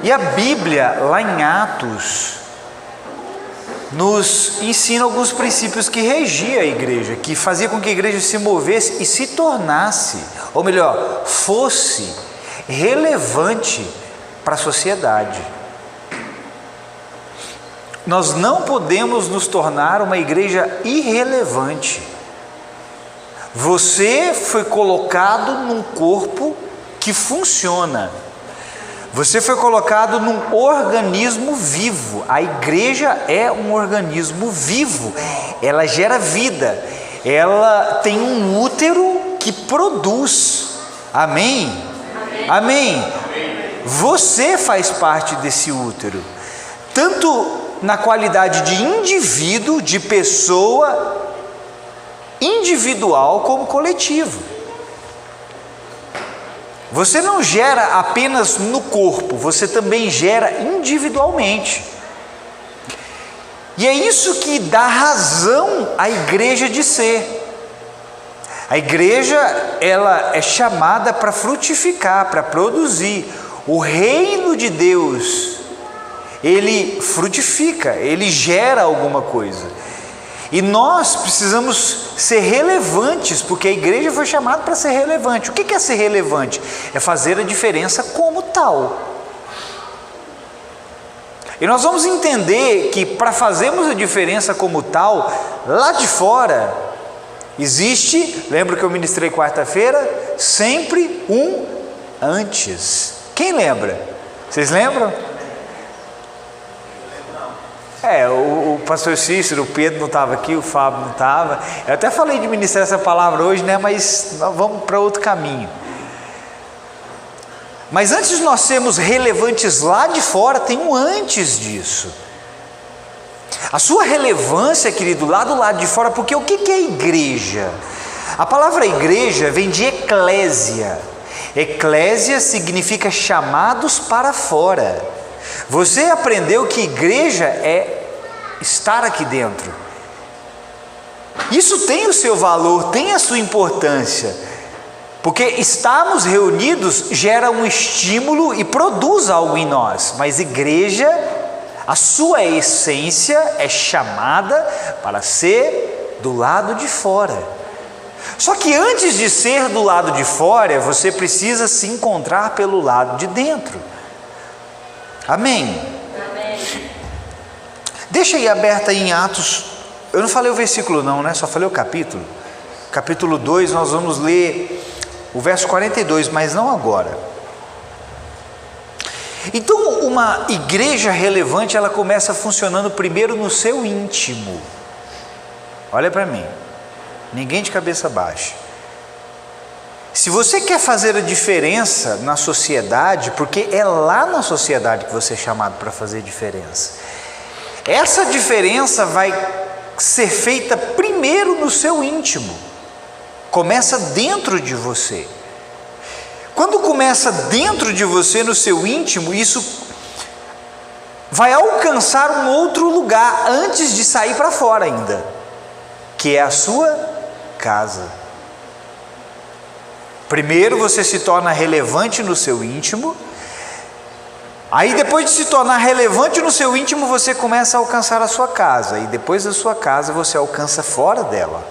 E a Bíblia, lá em Atos, nos ensina alguns princípios que regia a igreja, que fazia com que a igreja se movesse e se tornasse, ou melhor, fosse relevante para a sociedade. Nós não podemos nos tornar uma igreja irrelevante. Você foi colocado num corpo que funciona. Você foi colocado num organismo vivo. A igreja é um organismo vivo. Ela gera vida. Ela tem um útero que produz. Amém? Amém? Você faz parte desse útero. Tanto na qualidade de indivíduo, de pessoa individual, como coletivo. Você não gera apenas no corpo, você também gera individualmente. E é isso que dá razão à igreja de ser. A igreja, ela é chamada para frutificar, para produzir. O reino de Deus, ele frutifica, ele gera alguma coisa. E nós precisamos ser relevantes, porque a igreja foi chamada para ser relevante. O que é ser relevante? É fazer a diferença como tal. E nós vamos entender que para fazermos a diferença como tal, lá de fora, existe, lembra que eu ministrei quarta-feira? Sempre um antes. Quem lembra? Vocês lembram? O pastor Cícero, o Pedro não estava aqui, o Fábio não estava. Eu até falei de ministrar essa palavra hoje, né? Mas nós vamos para outro caminho. Mas antes de nós sermos relevantes lá de fora, tem um antes disso. A sua relevância, querido, lá do lado de fora, porque o que é igreja? A palavra igreja vem de eclésia. Eclésia significa chamados para fora. Você aprendeu que igreja é estar aqui dentro. Isso tem o seu valor, tem a sua importância, porque estarmos reunidos gera um estímulo e produz algo em nós. Mas igreja, a sua essência é chamada para ser do lado de fora. Só que antes de ser do lado de fora, você precisa se encontrar pelo lado de dentro. Amém? Amém. Deixa aí aberta aí em Atos. Eu não falei o versículo não, né? Só falei o capítulo. Capítulo 2, nós vamos ler o verso 42, mas não agora. Então, uma igreja relevante, ela começa funcionando primeiro no seu íntimo. Olha para mim. Ninguém de cabeça baixa. Se você quer fazer a diferença na sociedade, porque é lá na sociedade que você é chamado para fazer diferença, essa diferença vai ser feita primeiro no seu íntimo, começa dentro de você. Quando começa dentro de você, no seu íntimo, isso vai alcançar um outro lugar antes de sair para fora ainda, que é a sua casa. Primeiro você se torna relevante no seu íntimo, aí depois de se tornar relevante no seu íntimo, você começa a alcançar a sua casa, e depois da sua casa você alcança fora dela.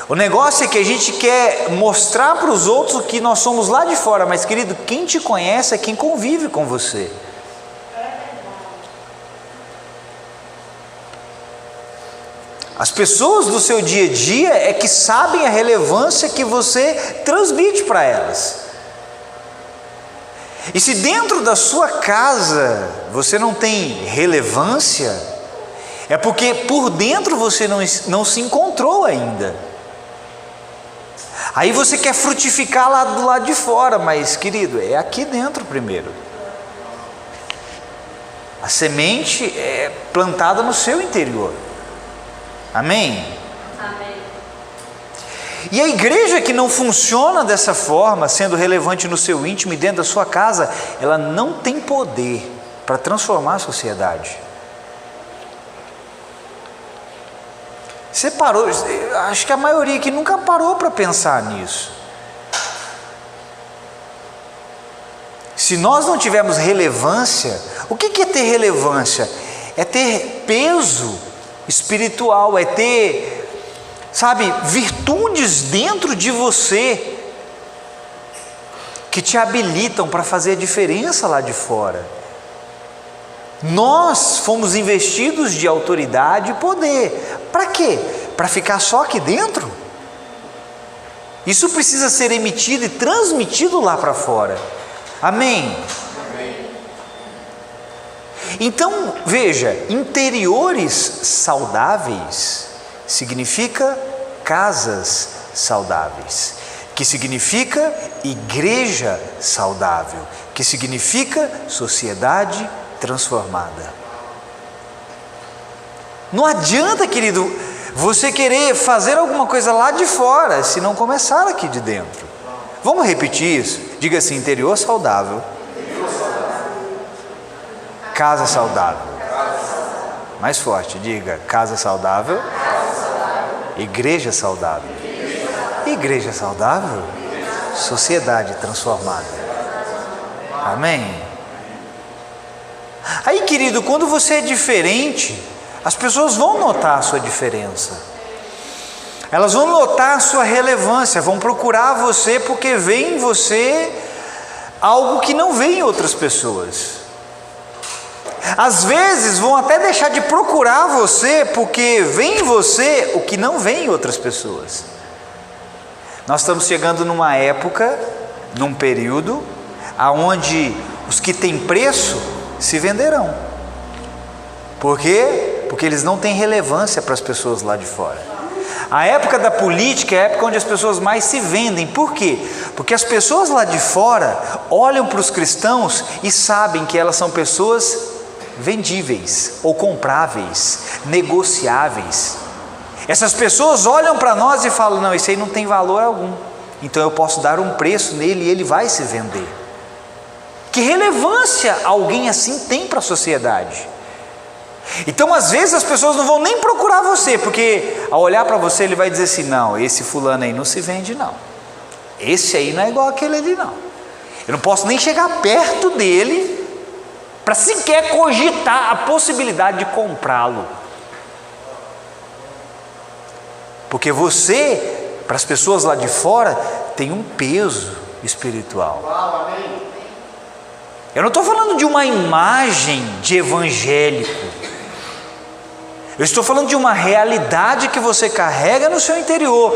O negócio é que a gente quer mostrar para os outros que nós somos lá de fora, mas querido, quem te conhece é quem convive com você. As pessoas do seu dia a dia é que sabem a relevância que você transmite para elas. E se dentro da sua casa você não tem relevância, é porque por dentro você não se encontrou ainda. Aí você quer frutificar lá do lado de fora, mas querido, é aqui dentro primeiro. A semente é plantada no seu interior. Amém? Amém. E a igreja que não funciona dessa forma, sendo relevante no seu íntimo e dentro da sua casa, ela não tem poder para transformar a sociedade. Você parou, acho que a maioria aqui nunca parou para pensar nisso. Se nós não tivermos relevância, o que é ter relevância? É ter peso espiritual, é ter, sabe, virtudes dentro de você que te habilitam para fazer a diferença lá de fora. Nós fomos investidos de autoridade e poder. Para quê? Para ficar só aqui dentro? Isso precisa ser emitido e transmitido lá para fora. Amém? Então, veja, interiores saudáveis significa casas saudáveis, que significa igreja saudável, que significa sociedade transformada. Não adianta, querido, você querer fazer alguma coisa lá de fora, se não começar aqui de dentro. Vamos repetir isso? Diga assim: interior saudável, casa saudável. Mais forte, diga: casa saudável, igreja saudável. Igreja saudável, sociedade transformada. Amém? Aí, querido, quando você é diferente, as pessoas vão notar a sua diferença. Elas vão notar a sua relevância, vão procurar você porque vê em você algo que não vê em outras pessoas. Às vezes vão até deixar de procurar você porque vê em você o que não vê em outras pessoas. Nós estamos chegando numa época, num período, aonde os que têm preço se venderão. Por quê? Porque eles não têm relevância para as pessoas lá de fora. A época da política é a época onde as pessoas mais se vendem. Por quê? Porque as pessoas lá de fora olham para os cristãos e sabem que elas são pessoas vendíveis ou compráveis, negociáveis. Essas pessoas olham para nós e falam: não, isso aí não tem valor algum, então eu posso dar um preço nele e ele vai se vender. Que relevância alguém assim tem para a sociedade? Então, às vezes as pessoas não vão nem procurar você, porque ao olhar para você ele vai dizer assim: não, esse fulano aí não se vende não, esse aí não é igual aquele ali não, eu não posso nem chegar perto dele para sequer cogitar a possibilidade de comprá-lo. Porque você, para as pessoas lá de fora, tem um peso espiritual. Eu não estou falando de uma imagem de evangélico, eu estou falando de uma realidade que você carrega no seu interior,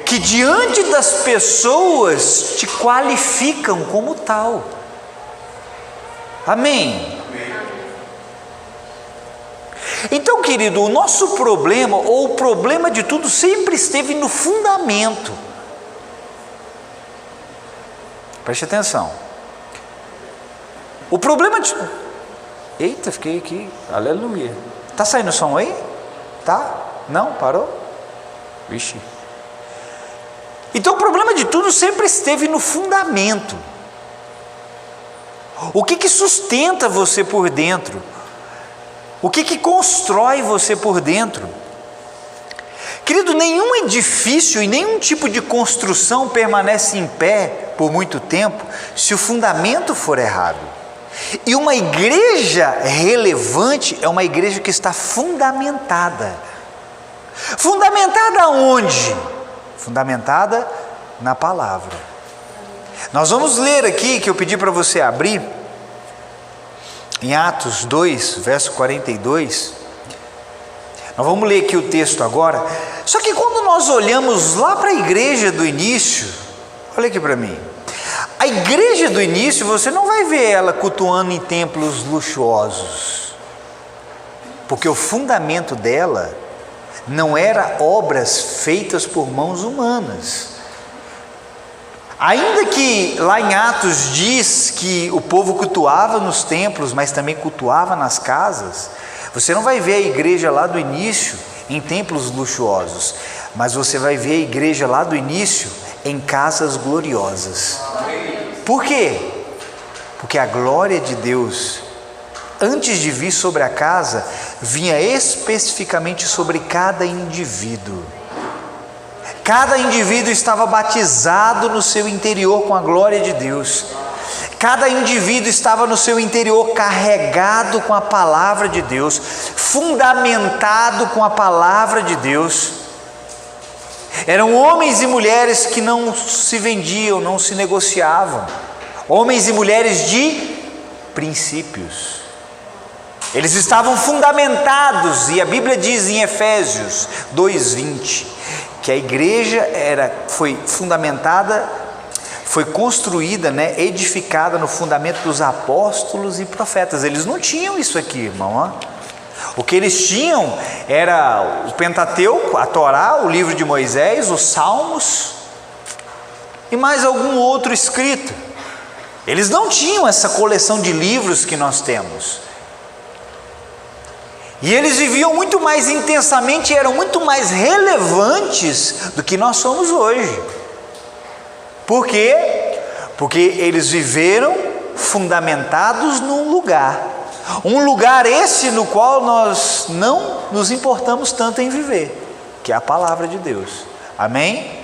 que diante das pessoas te qualificam como tal. Amém? Então, querido, o nosso problema, ou o problema de tudo, sempre esteve no fundamento. Preste atenção. O problema de... Eita, fiquei aqui, aleluia. Tá saindo som aí? Tá? Não? Parou? Vixe. Então o problema de tudo sempre esteve no fundamento. O que sustenta você por dentro? O que constrói você por dentro? Querido, nenhum edifício e nenhum tipo de construção permanece em pé por muito tempo se o fundamento for errado. E uma igreja relevante é uma igreja que está fundamentada. Fundamentada onde? Fundamentada na palavra. Nós vamos ler aqui, que eu pedi para você abrir, em Atos 2, verso 42. Nós vamos ler aqui o texto agora. Só que quando nós olhamos lá para a igreja do início, olha aqui para mim. A igreja do início, você não vai ver ela cultuando em templos luxuosos, porque o fundamento dela não era obras feitas por mãos humanas. Ainda que lá em Atos diz que o povo cultuava nos templos, mas também cultuava nas casas, você não vai ver a igreja lá do início em templos luxuosos, mas você vai ver a igreja lá do início em casas gloriosas. Por quê? Porque a glória de Deus, antes de vir sobre a casa, vinha especificamente sobre cada indivíduo. Cada indivíduo estava batizado no seu interior com a glória de Deus. Cada indivíduo estava no seu interior carregado com a palavra de Deus, fundamentado com a palavra de Deus. Eram homens e mulheres que não se vendiam, não se negociavam. Homens e mulheres de princípios. Eles estavam fundamentados, e a Bíblia diz em Efésios 2:20 que a igreja foi fundamentada, foi construída, edificada no fundamento dos apóstolos e profetas. Eles não tinham isso aqui, irmão. O que eles tinham era o Pentateuco, a Torá, o livro de Moisés, os Salmos e mais algum outro escrito. Eles não tinham essa coleção de livros que nós temos. E eles viviam muito mais intensamente e eram muito mais relevantes do que nós somos hoje. Por quê? Porque eles viveram fundamentados num lugar. Um lugar esse no qual nós não nos importamos tanto em viver, que é a palavra de Deus. Amém?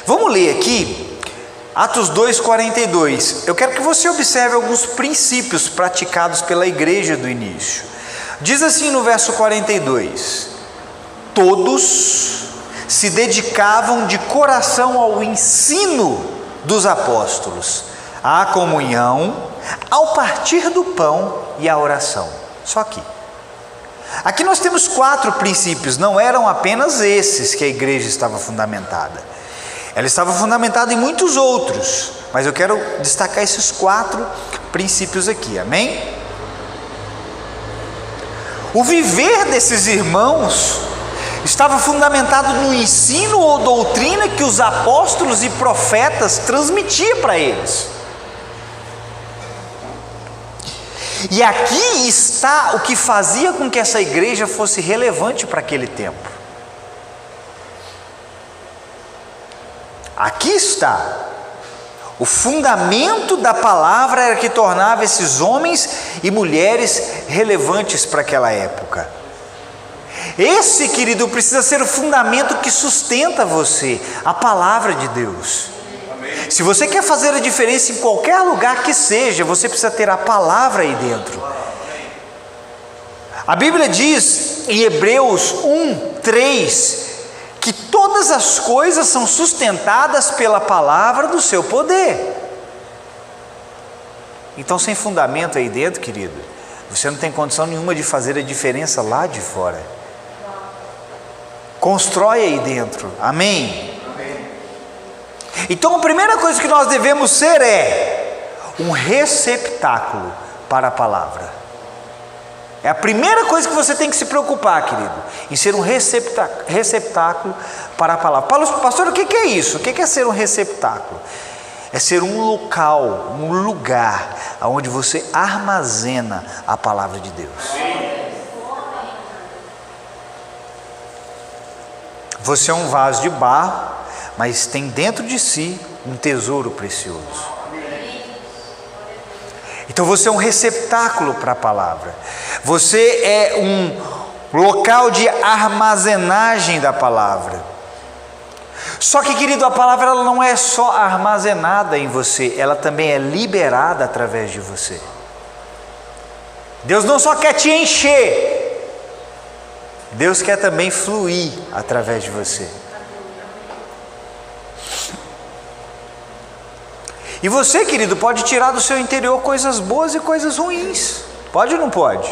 Vamos ler aqui Atos 2:42. Eu quero que você observe alguns princípios praticados pela igreja do início. Diz assim no verso 42: todos se dedicavam de coração ao ensino dos apóstolos, à comunhão, ao partir do pão e à oração. Só aqui nós temos 4 princípios, não eram apenas esses que a igreja estava fundamentada. Ela estava fundamentada em muitos outros, mas eu quero destacar esses 4 princípios aqui, amém? O viver desses irmãos estava fundamentado no ensino ou doutrina que os apóstolos e profetas transmitiam para eles. E aqui está o que fazia com que essa igreja fosse relevante para aquele tempo. Aqui está. O fundamento da palavra era que tornava esses homens e mulheres relevantes para aquela época. Esse, querido, precisa ser o fundamento que sustenta você, a palavra de Deus. Amém. Se você quer fazer a diferença em qualquer lugar que seja, você precisa ter a palavra aí dentro. A Bíblia diz em Hebreus 1:3 que todas as coisas são sustentadas pela palavra do seu poder. Então, sem fundamento aí dentro, querido, você não tem condição nenhuma de fazer a diferença lá de fora. Constrói aí dentro, amém? Amém. Então a primeira coisa que nós devemos ser é um receptáculo para a palavra. É a primeira coisa que você tem que se preocupar, querido, em ser um receptáculo para a palavra. Pastor, o que é isso? O que é ser um receptáculo? É ser um local, um lugar onde você armazena a palavra de Deus. Você é um vaso de barro, mas tem dentro de si um tesouro precioso. Então você é um receptáculo para a palavra. Você é um local de armazenagem da palavra. Só que, querido, a palavra ela não é só armazenada em você, ela também é liberada através de você. Deus não só quer te encher, Deus quer também fluir através de você. E você, querido, pode tirar do seu interior coisas boas e coisas ruins. Pode ou não pode?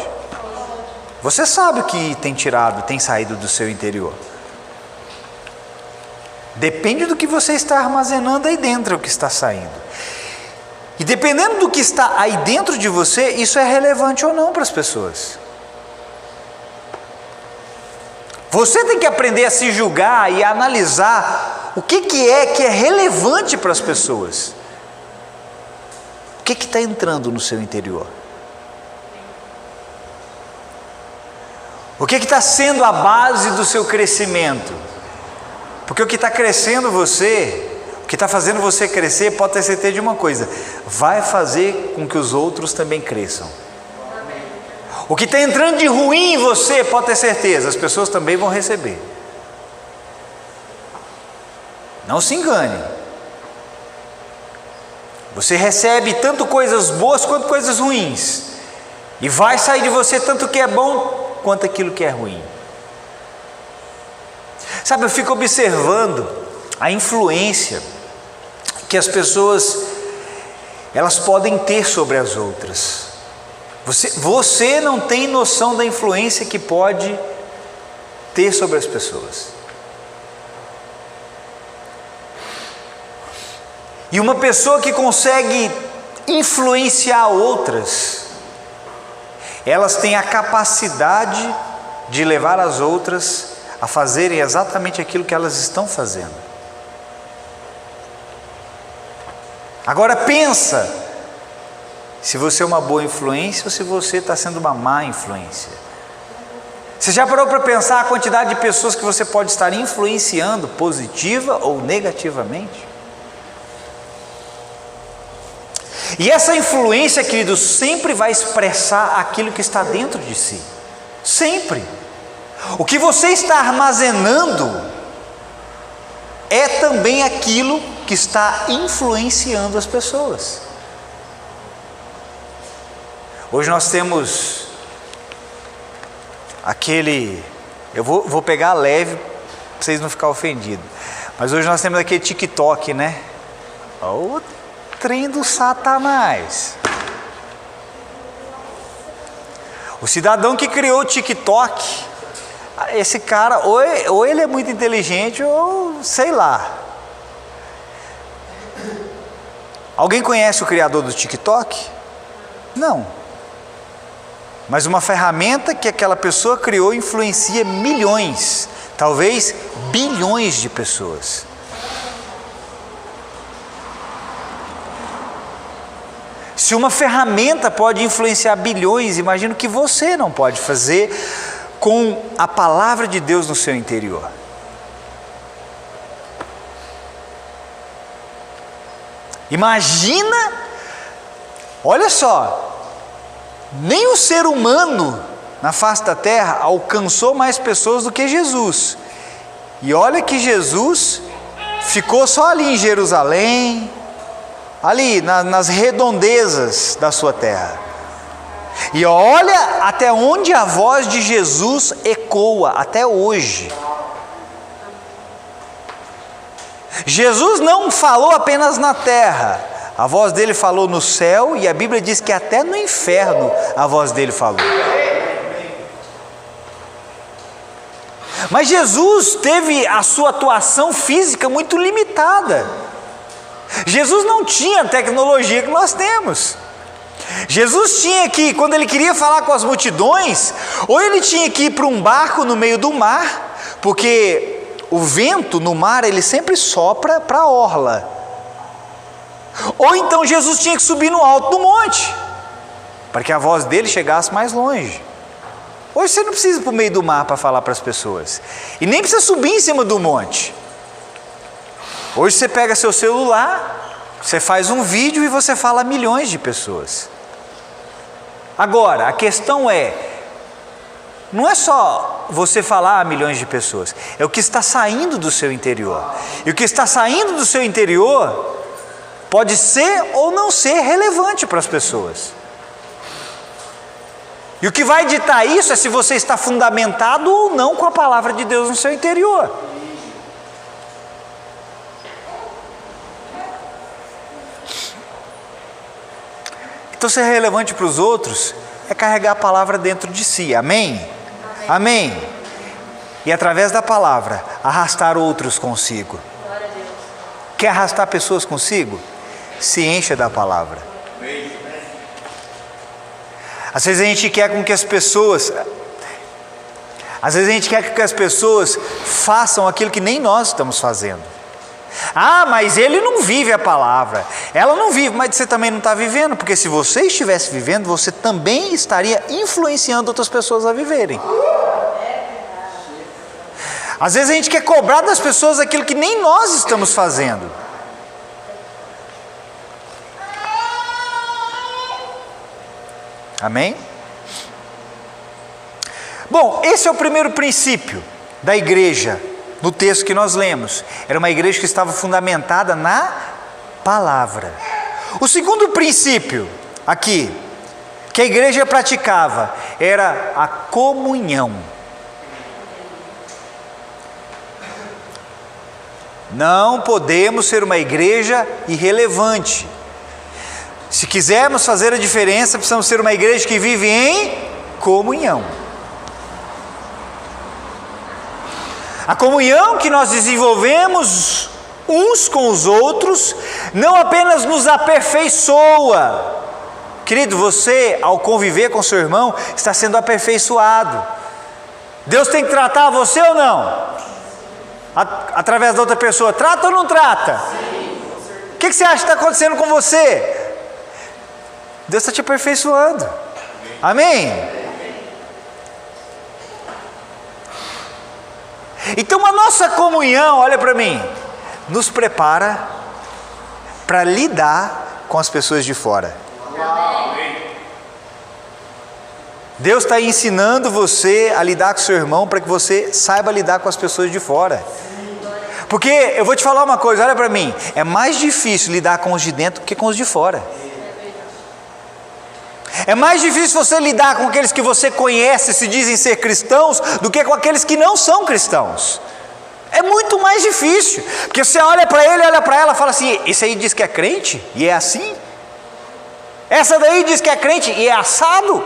Você sabe o que tem tirado, tem saído do seu interior. Depende do que você está armazenando aí dentro, é o que está saindo. E dependendo do que está aí dentro de você, isso é relevante ou não para as pessoas. Você tem que aprender a se julgar e a analisar o que é relevante para as pessoas. O que está entrando no seu interior? O que está sendo a base do seu crescimento? Porque o que está crescendo você, o que está fazendo você crescer, pode ter certeza de uma coisa: vai fazer com que os outros também cresçam. O que está entrando de ruim em você, pode ter certeza, as pessoas também vão receber. Não se engane. Você recebe tanto coisas boas quanto coisas ruins. E vai sair de você tanto o que é bom quanto aquilo que é ruim. Sabe, eu fico observando a influência que as pessoas elas podem ter sobre as outras. Você não tem noção da influência que pode ter sobre as pessoas. E uma pessoa que consegue influenciar outras, elas têm a capacidade de levar as outras a fazerem exatamente aquilo que elas estão fazendo. Agora pensa, se você é uma boa influência ou se você está sendo uma má influência. Você já parou para pensar a quantidade de pessoas que você pode estar influenciando, positiva ou negativamente? E essa influência, queridos, sempre vai expressar aquilo que está dentro de si. Sempre. O que você está armazenando é também aquilo que está influenciando as pessoas. Hoje nós temos aquele... Eu vou pegar leve para vocês não ficarem ofendidos. Mas hoje nós temos aquele TikTok, né? O trem do Satanás. O cidadão que criou o TikTok, esse cara, ou ele é muito inteligente, ou sei lá. Alguém conhece o criador do TikTok? Não. Mas uma ferramenta que aquela pessoa criou influencia milhões, talvez bilhões de pessoas. Se uma ferramenta pode influenciar bilhões, imagino que você não pode fazer com a palavra de Deus no seu interior. Imagina, olha só, nem o ser humano na face da terra alcançou mais pessoas do que Jesus. E olha que Jesus ficou só ali em Jerusalém, ali nas redondezas da sua terra. E olha até onde a voz de Jesus ecoa até hoje. Jesus não falou apenas na terra, a voz dele falou no céu, e a Bíblia diz que até no inferno a voz dele falou. Mas Jesus teve a sua atuação física muito limitada. Jesus não tinha a tecnologia que nós temos. Jesus tinha que, quando ele queria falar com as multidões, ou ele tinha que ir para um barco no meio do mar, porque o vento no mar ele sempre sopra para a orla. Ou então Jesus tinha que subir no alto do monte, para que a voz dele chegasse mais longe. Hoje você não precisa ir para o meio do mar para falar para as pessoas, e nem precisa subir em cima do monte. Hoje você pega seu celular, você faz um vídeo e você fala a milhões de pessoas. Agora, a questão é, não é só você falar a milhões de pessoas, é o que está saindo do seu interior. E o que está saindo do seu interior pode ser ou não ser relevante para as pessoas. E o que vai ditar isso é se você está fundamentado ou não com a palavra de Deus no seu interior. Então ser relevante para os outros é carregar a palavra dentro de si, amém? Amém. Amém. E através da palavra, arrastar outros consigo. Quer arrastar pessoas consigo? Se encha da palavra. Às vezes a gente quer com que as pessoas, façam aquilo que nem nós estamos fazendo. Ah, mas ele não vive a palavra, ela não vive, mas você também não está vivendo, porque se você estivesse vivendo, você também estaria influenciando outras pessoas a viverem. Às vezes a gente quer cobrar das pessoas aquilo que nem nós estamos fazendo. Amém? Bom, esse é o primeiro princípio da igreja. No texto que nós lemos, era uma igreja que estava fundamentada na palavra. O segundo princípio aqui, que a igreja praticava, era a comunhão. Não podemos ser uma igreja irrelevante. Se quisermos fazer a diferença, precisamos ser uma igreja que vive em comunhão. A comunhão que nós desenvolvemos uns com os outros, não apenas nos aperfeiçoa. Querido, você, ao conviver com seu irmão, está sendo aperfeiçoado. Deus tem que tratar você ou não? Através da outra pessoa, trata ou não trata? O que você acha que está acontecendo com você? Deus está te aperfeiçoando. Amém? Então a nossa comunhão, olha para mim, nos prepara para lidar com as pessoas de fora. Deus está ensinando você a lidar com seu irmão para que você saiba lidar com as pessoas de fora. Porque eu vou te falar uma coisa, olha para mim, é mais difícil lidar com os de dentro do que com os de fora. É mais difícil você lidar com aqueles que você conhece, se dizem ser cristãos, do que com aqueles que não são cristãos. É muito mais difícil, porque você olha para ele, olha para ela e fala assim: esse aí diz que é crente e é assim? Essa daí diz que é crente e é assado?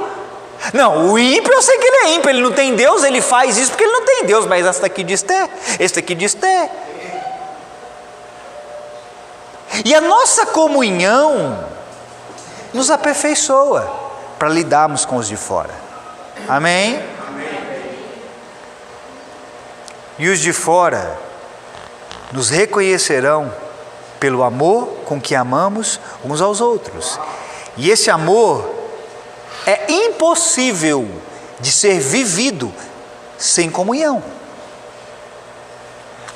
Não, o ímpio eu sei que ele é ímpio, ele não tem Deus, ele faz isso porque ele não tem Deus, mas essa daqui diz té, esse daqui diz té. E a nossa comunhão nos aperfeiçoa para lidarmos com os de fora. Amém? E os de fora nos reconhecerão pelo amor com que amamos uns aos outros. E esse amor é impossível de ser vivido sem comunhão.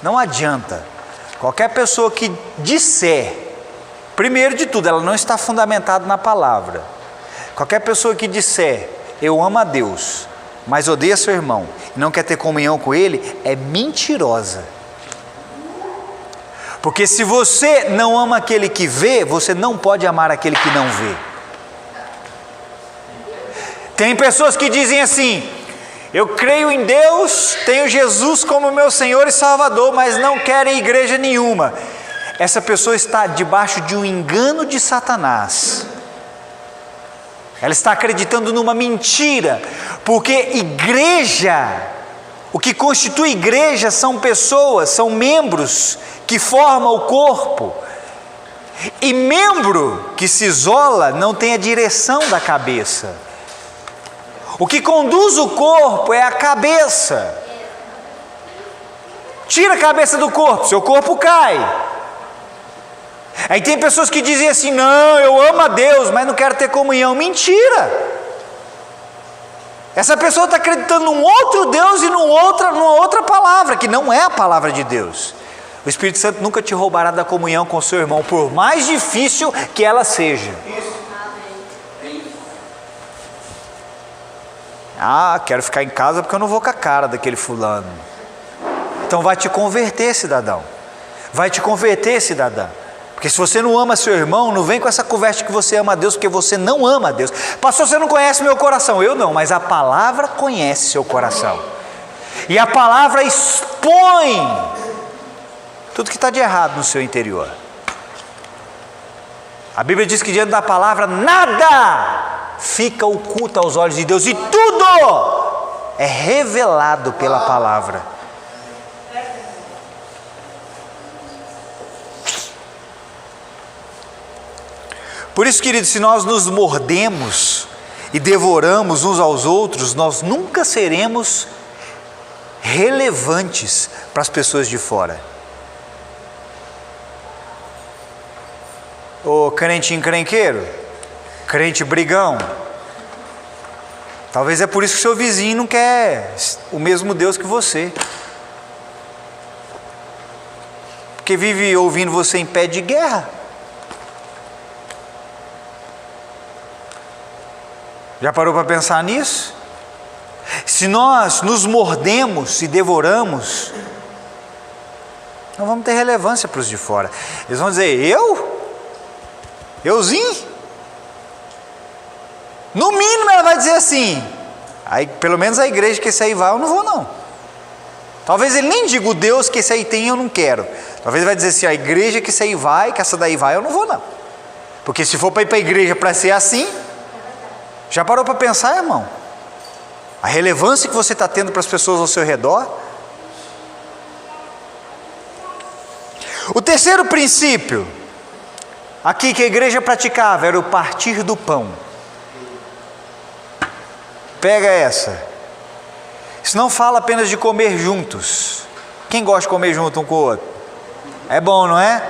Não adianta. Qualquer pessoa que disser, primeiro de tudo, ela não está fundamentada na palavra. Qualquer pessoa que disser, eu amo a Deus, mas odeia seu irmão, e não quer ter comunhão com ele, é mentirosa. Porque se você não ama aquele que vê, você não pode amar aquele que não vê. Tem pessoas que dizem assim: eu creio em Deus, tenho Jesus como meu Senhor e Salvador, mas não querem igreja nenhuma. Essa pessoa está debaixo de um engano de Satanás. Ela está acreditando numa mentira, porque igreja, o que constitui igreja são pessoas, são membros que formam o corpo. E membro que se isola não tem a direção da cabeça. O que conduz o corpo é a cabeça. Tira a cabeça do corpo, seu corpo cai. Aí tem pessoas que dizem assim: não, eu amo a Deus, mas não quero ter comunhão. Mentira! Essa pessoa está acreditando num outro Deus e numa outra palavra, que não é a palavra de Deus. O Espírito Santo nunca te roubará da comunhão com seu irmão, por mais difícil que ela seja. Ah, quero ficar em casa porque eu não vou com a cara daquele fulano. Então vai te converter, cidadão. Vai te converter, cidadã. Porque se você não ama seu irmão, não vem com essa conversa que você ama a Deus, porque você não ama a Deus. Pastor, você não conhece meu coração. Eu não, mas a palavra conhece seu coração. E a palavra expõe tudo que está de errado no seu interior. A Bíblia diz que diante da palavra nada fica oculto aos olhos de Deus, e tudo é revelado pela palavra. Por isso, querido, se nós nos mordemos e devoramos uns aos outros, nós nunca seremos relevantes para as pessoas de fora. Ô crente encrenqueiro, crente brigão, talvez é por isso que seu vizinho não quer o mesmo Deus que você, porque vive ouvindo você em pé de guerra. Já parou para pensar nisso? Se nós nos mordemos e devoramos, não vamos ter relevância para os de fora. Eles vão dizer: eu? Euzinho? No mínimo ela vai dizer assim, aí, pelo menos a igreja que esse aí vai, eu não vou não. Talvez ele nem diga o Deus que esse aí tem, eu não quero. Talvez ele vai dizer assim, a igreja que esse aí vai, que essa daí vai, eu não vou não. Porque se for para ir para a igreja para ser assim, já parou para pensar, irmão? A relevância que você está tendo para as pessoas ao seu redor. O terceiro princípio, aqui que a igreja praticava, era o partir do pão. Pega essa. Isso não fala apenas de comer juntos. Quem gosta de comer junto um com o outro? É bom, não é?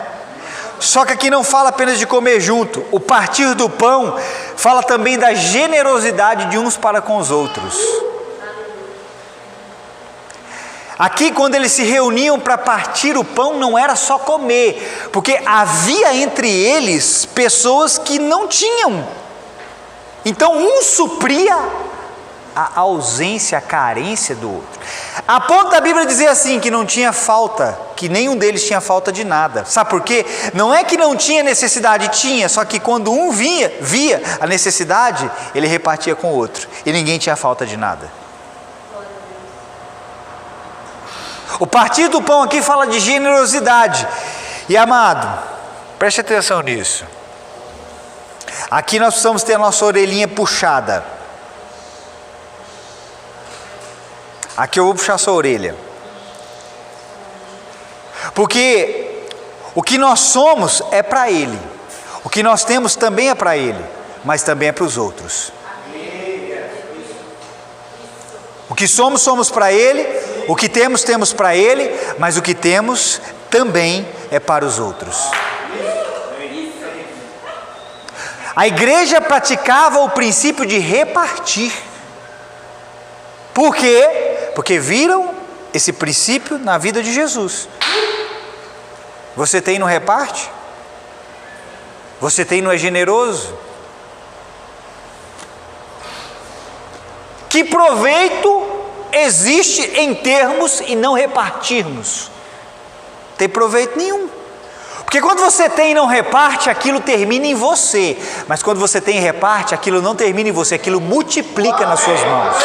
Só que aqui não fala apenas de comer junto. O partir do pão fala também da generosidade de uns para com os outros. Aqui, quando eles se reuniam para partir o pão, não era só comer, porque havia entre eles pessoas que não tinham. Então, um supria a ausência, a carência do outro. A ponto da Bíblia dizer assim, que não tinha falta, que nenhum deles tinha falta de nada. Sabe por quê? Não é que não tinha necessidade, tinha, só que quando um via a necessidade, ele repartia com o outro, e ninguém tinha falta de nada. O partir do pão aqui fala de generosidade. E amado, preste atenção nisso. Aqui nós precisamos ter a nossa orelhinha puxada. Aqui eu vou puxar a sua orelha. Porque o que nós somos é para Ele. O que nós temos também é para Ele, mas também é para os outros. O que somos, somos para Ele. O que temos, temos para Ele, mas o que temos também é para os outros. A igreja praticava o princípio de repartir. Por quê? Porque viram esse princípio na vida de Jesus. Você tem e não reparte? Você tem e não é generoso? Que proveito existe em termos e não repartirmos? Não tem proveito nenhum. Porque quando você tem e não reparte, aquilo termina em você. Mas quando você tem e reparte, aquilo não termina em você, aquilo multiplica nas suas mãos.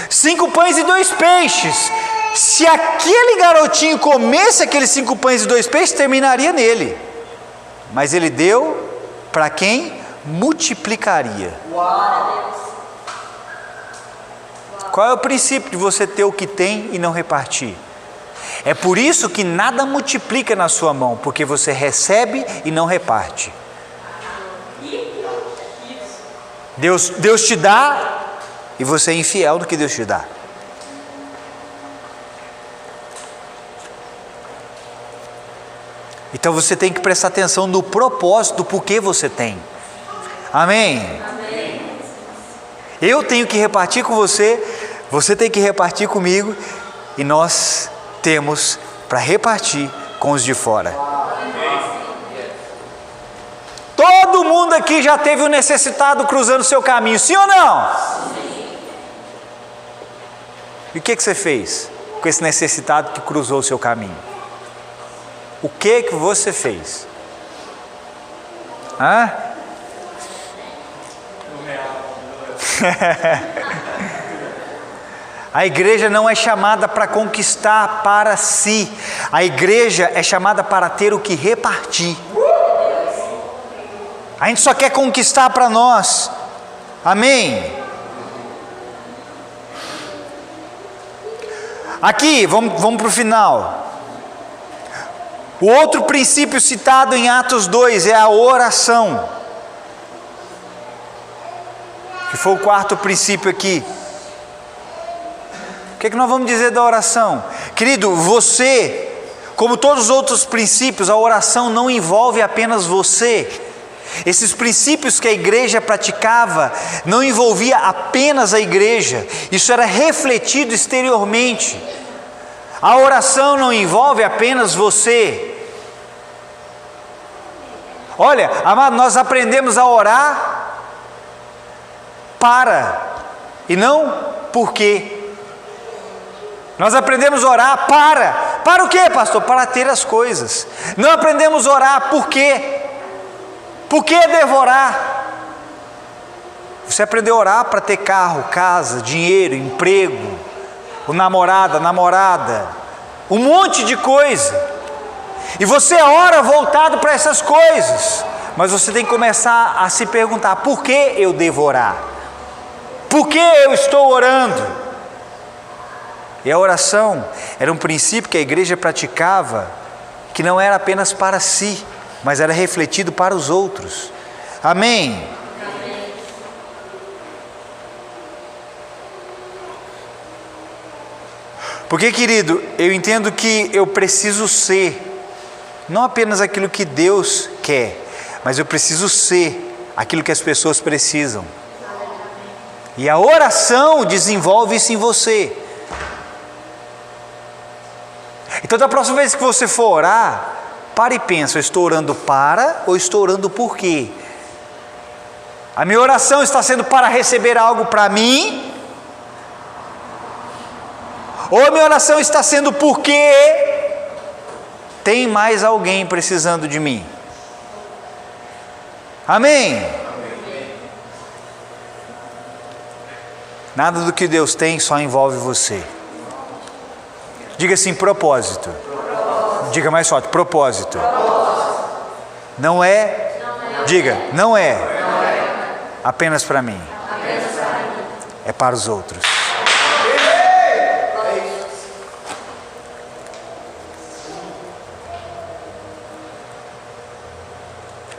5 pães e 2 peixes. Se aquele garotinho comesse aqueles 5 pães e 2 peixes, terminaria nele. Mas ele deu para quem multiplicaria. Qual é o princípio de você ter o que tem e não repartir? É por isso que nada multiplica na sua mão, porque você recebe e não reparte. Deus te dá e você é infiel no que Deus te dá. Então você tem que prestar atenção no propósito, do porquê você tem. Amém? Eu tenho que repartir com você, você tem que repartir comigo, e nós temos para repartir com os de fora. Todo mundo aqui já teve um necessitado cruzando o seu caminho, sim ou não? Sim. E o que você fez com esse necessitado que cruzou o seu caminho? O que você fez? A igreja não é chamada para conquistar para si. A igreja é chamada para ter o que repartir. A gente só quer conquistar para nós. Amém? Aqui, vamos para o final. O outro princípio citado em Atos 2 é a oração, que foi o quarto princípio aqui. O que nós vamos dizer da oração? Querido, você, como todos os outros princípios, a oração não envolve apenas você. Esses princípios que a igreja praticava não envolvia apenas a igreja, isso era refletido exteriormente. A oração não envolve apenas você. Olha, amado, nós aprendemos a orar e não por quê. Nós aprendemos a orar para o quê, pastor? Para ter as coisas. Não aprendemos a orar por quê? Por que devorar? Você aprendeu a orar para ter carro, casa, dinheiro, emprego, o namorada, um monte de coisa. E você ora voltado para essas coisas. Mas você tem que começar a se perguntar: por que eu devo orar? Por que eu estou orando? E a oração era um princípio que a igreja praticava, que não era apenas para si, mas era refletido para os outros. Amém? Porque, querido, eu entendo que eu preciso ser não apenas aquilo que Deus quer, mas eu preciso ser aquilo que as pessoas precisam. E a oração desenvolve isso em você. Então, da próxima vez que você for orar, pare e pensa: eu estou orando para ou estou orando por quê? A minha oração está sendo para receber algo para mim? Ou a minha oração está sendo porque tem mais alguém precisando de mim? Amém? Nada do que Deus tem só envolve você. Diga assim: propósito. Diga mais forte: propósito. Não é, diga, não é apenas para mim. É para os outros.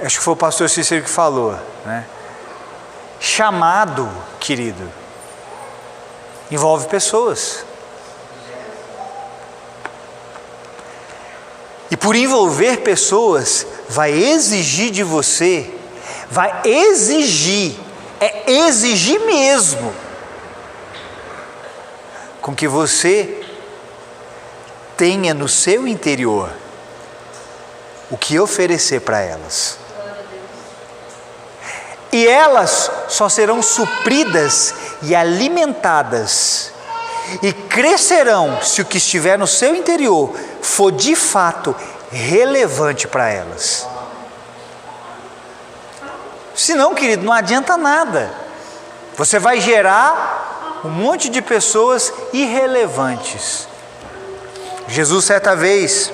Acho que foi o pastor Cícero que falou, né? Chamado, querido, envolve pessoas. E por envolver pessoas, vai exigir de você, é exigir mesmo, com que você tenha no seu interior o que oferecer para elas. E elas só serão supridas e alimentadas e crescerão se o que estiver no seu interior for de fato relevante para elas. Senão, querido, não adianta nada. Você vai gerar um monte de pessoas irrelevantes. Jesus, certa vez,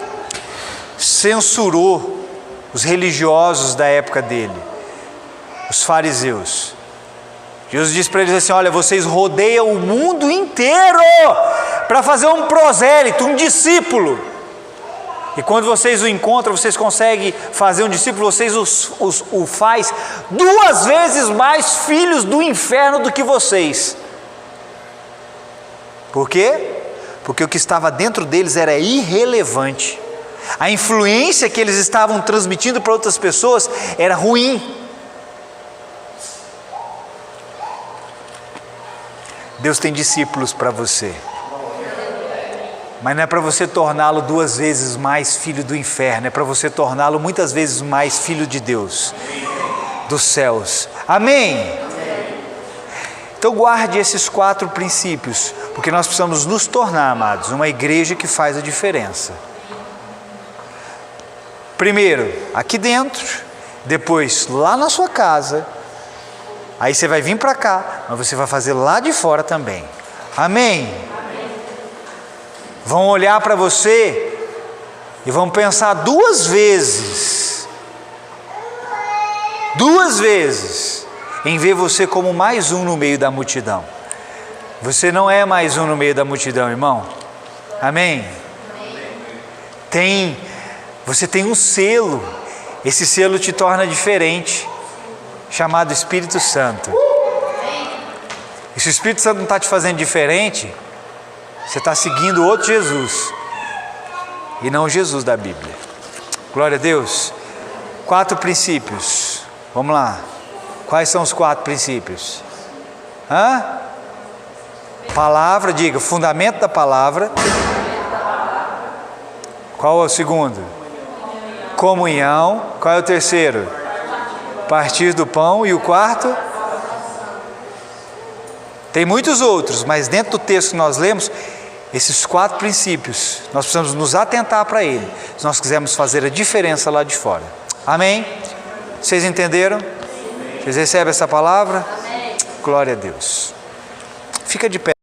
censurou os religiosos da época dele, os fariseus. Jesus disse para eles assim: olha, vocês rodeiam o mundo inteiro para fazer um prosélito, um discípulo. E quando vocês o encontram, vocês conseguem fazer um discípulo, vocês o faz 2 vezes mais filhos do inferno do que vocês. Por quê? Porque o que estava dentro deles era irrelevante. A influência que eles estavam transmitindo para outras pessoas era ruim. Deus tem discípulos para você, mas não é para você torná-lo 2 vezes mais filho do inferno, é para você torná-lo muitas vezes mais filho de Deus, dos céus. Amém? Então guarde esses 4 princípios, porque nós precisamos nos tornar, amados, uma igreja que faz a diferença. Primeiro, aqui dentro, depois lá na sua casa. Aí você vai vir para cá, mas você vai fazer lá de fora também. Amém? Amém. Vão olhar para você e vão pensar 2 vezes em ver você como mais um no meio da multidão. Você não é mais um no meio da multidão, irmão. Amém? Você tem um selo. Esse selo te torna diferente, chamado Espírito Santo. E se o Espírito Santo não está te fazendo diferente, você está seguindo outro Jesus, e não o Jesus da Bíblia. Glória a Deus. 4 princípios. Vamos lá. Quais são os 4 princípios? Palavra, diga, fundamento da palavra. Qual é o segundo? Comunhão. Qual é o terceiro? Partir do pão. E o 4? Tem muitos outros, mas dentro do texto que nós lemos, esses 4 princípios, nós precisamos nos atentar para ele, se nós quisermos fazer a diferença lá de fora. Amém? Vocês entenderam? Vocês recebem essa palavra? Amém. Glória a Deus. Fica de pé.